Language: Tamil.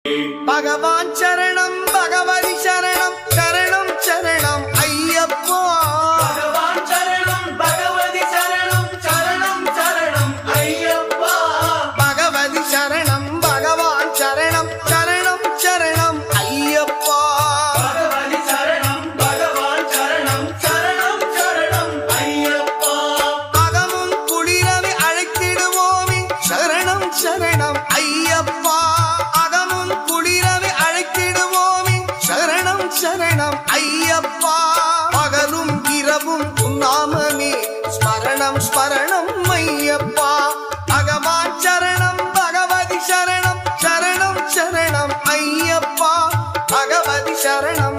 பகவான் சரணம் பகவதி சரணம் சரணம் சரணம் ஐயப்பா. பகவான் சரணம் பகவதி சரணம் சரணம் சரணம் ஐயப்பா. பகவதி சரணம் பகவான் சரணம் சரணம் சரணம் ஐயப்பா. பகவதி சரணம் பகவான் சரணம் சரணம் சரணம் ஐயப்பா. அகமும் குளிரவி அழைத்திடுவோமே சரணம் சரணம் ஐயப்பா. அகமும் குளிரவி அழைத்திடுவோமே சரணம் சரணம் ஐயப்பா. பகலும் இரவும் உன்னாமமே ஸ்மரணம் ஸ்மரணம் ஐயப்பா. பகவான் சரணம் பகவதி சரணம் சரணம் சரணம் ஐயப்பா. பகவதி சரணம்